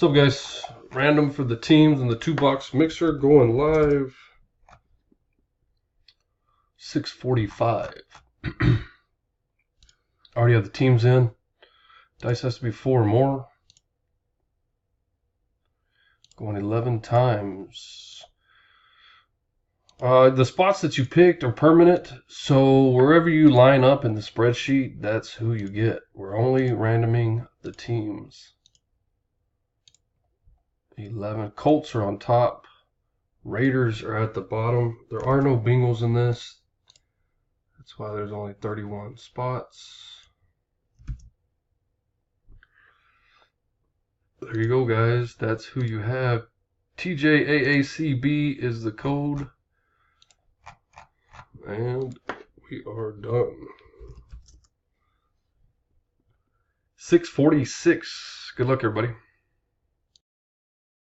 What's up, guys? Random for the teams and the 2-box mixer going live. 6:45. Already have the teams in. Dice has to be 4 or more. Going 11 times. The spots that you picked are permanent, so wherever you line up in the spreadsheet, that's who you get. We're only randoming the teams. 11. Colts are on top. Raiders are at the bottom. There are no Bengals in this. That's why there's only 31 spots. There you go, guys. That's who you have. TJAACB is the code. And we are done. 6:46. Good luck, everybody.